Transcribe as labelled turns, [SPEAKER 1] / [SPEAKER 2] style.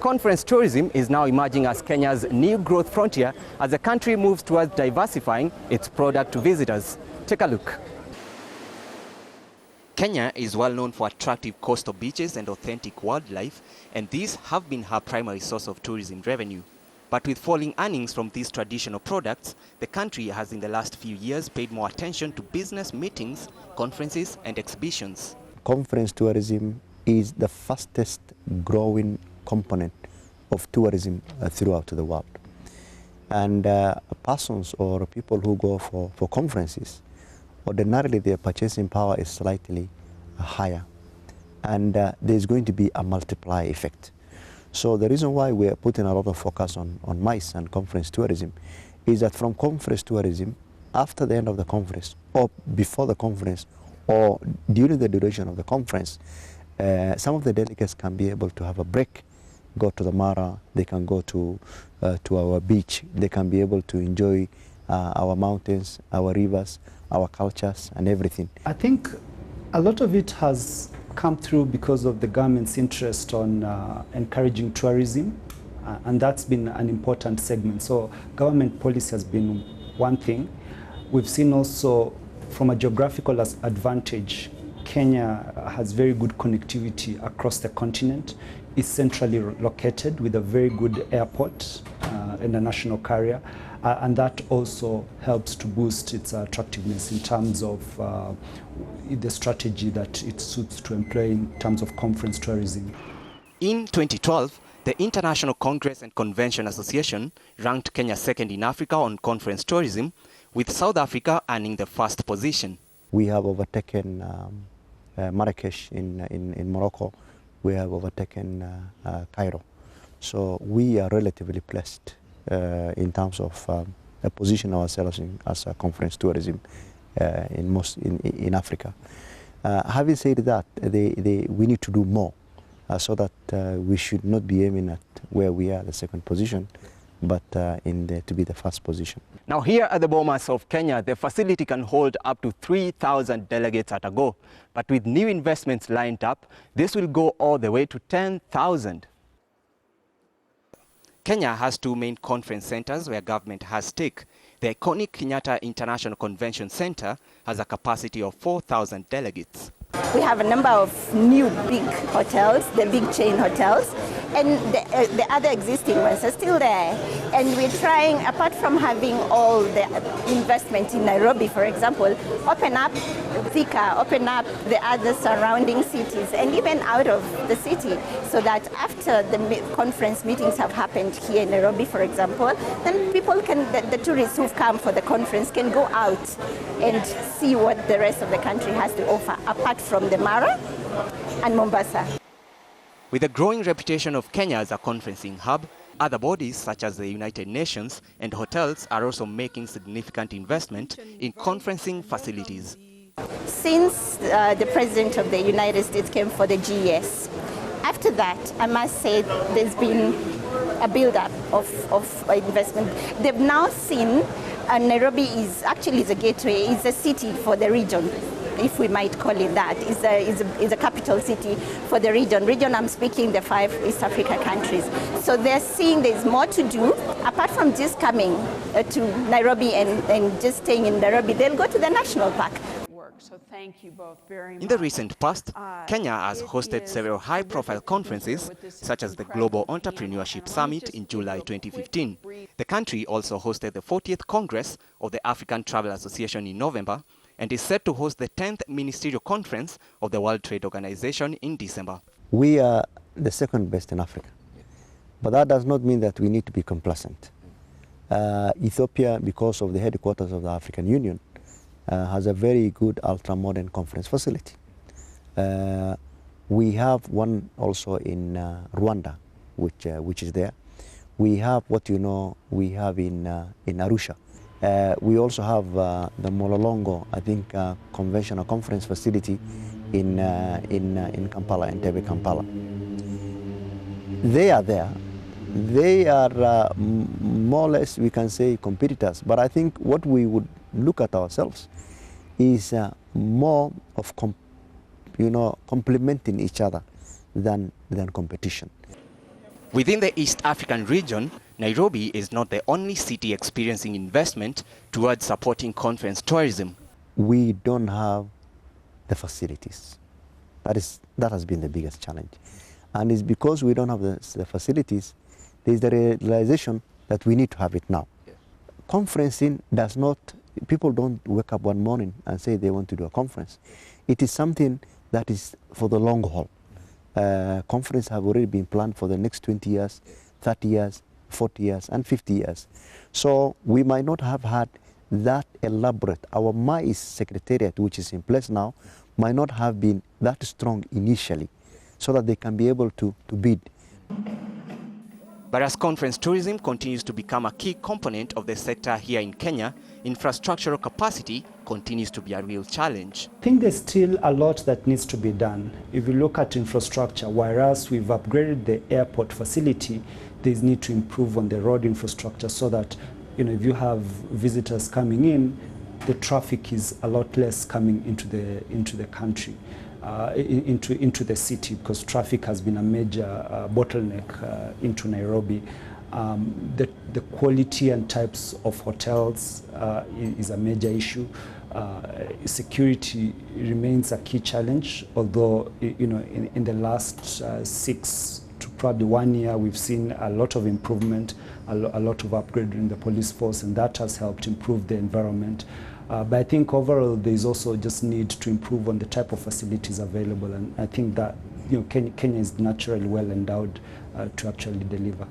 [SPEAKER 1] Conference tourism is now emerging as Kenya's new growth frontier as the country moves towards diversifying its product to visitors. Take a look. Kenya is well known for attractive coastal beaches and authentic wildlife, and these have been her primary source of tourism revenue. But with falling earnings from these traditional products, the country has in the last few years paid more attention to business meetings, conferences and exhibitions.
[SPEAKER 2] Conference tourism is the fastest growing component of tourism throughout the world. And persons or people who go for conferences, ordinarily their purchasing power is slightly higher. And there's going to be a multiply effect. So the reason why we are putting a lot of focus on MICE and conference tourism is that from conference tourism, after the end of the conference, or before the conference, or during the duration of the conference, some of the delegates can be able to have a break, go to the Mara, they can go to our beach, they can be able to enjoy our mountains, our rivers, our cultures and everything.
[SPEAKER 3] I think a lot of it has come through because of the government's interest on encouraging tourism, and that's been an important segment. So government policy has been one thing. We've seen also from a geographical advantage, Kenya has very good connectivity across the continent. It's centrally located with a very good airport and a national carrier. And that also helps to boost its attractiveness in terms of the strategy that it suits to employ in terms of conference tourism.
[SPEAKER 1] In 2012, the International Congress and Convention Association ranked Kenya second in Africa on conference tourism, with South Africa earning the first position.
[SPEAKER 2] We have overtaken Marrakesh in Morocco. We have overtaken Cairo. So we are relatively blessed in terms of position ourselves as a conference tourism in Africa. Having said that, we need to do more so that we should not be aiming at where we are, the second position, but to be the first position.
[SPEAKER 1] Now here at the Bomas of Kenya, the facility can hold up to 3,000 delegates at a go. But with new investments lined up, this will go all the way to 10,000. Kenya has two main conference centers where government has stake. The iconic Kenyatta International Convention Center has a capacity of 4,000 delegates.
[SPEAKER 4] We have a number of new big hotels, the big chain hotels, and the other existing ones are still there. And we're trying, apart from having all the investment in Nairobi, for example, open up Thika, open up the other surrounding cities, and even out of the city, so that after the conference meetings have happened here in Nairobi, for example, then people can, the tourists who've come for the conference can go out and see what the rest of the country has to offer, apart from the Mara and Mombasa.
[SPEAKER 1] With the growing reputation of Kenya as a conferencing hub, other bodies such as the United Nations and hotels are also making significant investment in conferencing facilities.
[SPEAKER 4] Since the President of the United States came for the GES, after that, I must say there's been a build-up of investment. They've now seen Nairobi is actually a gateway, is a city for the region, if we might call it that. Is a capital city for the region. I'm speaking the 5 East Africa countries. So they're seeing there's more to do. Apart from just coming to Nairobi and just staying in Nairobi, they'll go to the national park.
[SPEAKER 5] So thank you both very much.
[SPEAKER 1] In the recent past, Kenya has hosted several high-profile conferences, such as the Global Entrepreneurship Summit in July 2015. The country also hosted the 40th Congress of the African Travel Association in November, and is set to host the 10th Ministerial Conference of the World Trade Organization in December.
[SPEAKER 2] We are the second best in Africa, but that does not mean that we need to be complacent. Ethiopia, because of the headquarters of the African Union, has a very good ultra-modern conference facility. We have one also in Rwanda, which is there. We have what we have in Arusha. We also have the Mololongo, I think, conventional conference facility in Kampala, Entebbe, Kampala. They are there. They are more or less, we can say, competitors. But I think what we would look at ourselves is more of complementing each other than competition.
[SPEAKER 1] Within the East African region, Nairobi is not the only city experiencing investment towards supporting conference tourism.
[SPEAKER 2] We don't have the facilities. That has been the biggest challenge. And it's because we don't have the facilities, there's the realization that we need to have it now. Conferencing does not, people don't wake up one morning and say they want to do a conference. It is something that is for the long haul. Conferences have already been planned for the next 20 years, 30 years, 40 years, and 50 years. So we might not have had that elaborate. Our MICE Secretariat, which is in place now, might not have been that strong initially, so that they can be able to bid.
[SPEAKER 1] But as conference tourism continues to become a key component of the sector here in Kenya, infrastructural capacity continues to be a real challenge.
[SPEAKER 3] I think there's still a lot that needs to be done. If you look at infrastructure, whereas we've upgraded the airport facility, there's need to improve on the road infrastructure so that, if you have visitors coming in, the traffic is a lot less coming into the country. Into the city, because traffic has been a major bottleneck into Nairobi. The quality and types of hotels is a major issue. Security remains a key challenge, although in the last 6 to probably 1 year we've seen a lot of improvement, a lot of upgrade in the police force, and that has helped improve the environment. But I think overall there's also just need to improve on the type of facilities available, and I think that Kenya is naturally well endowed to actually deliver.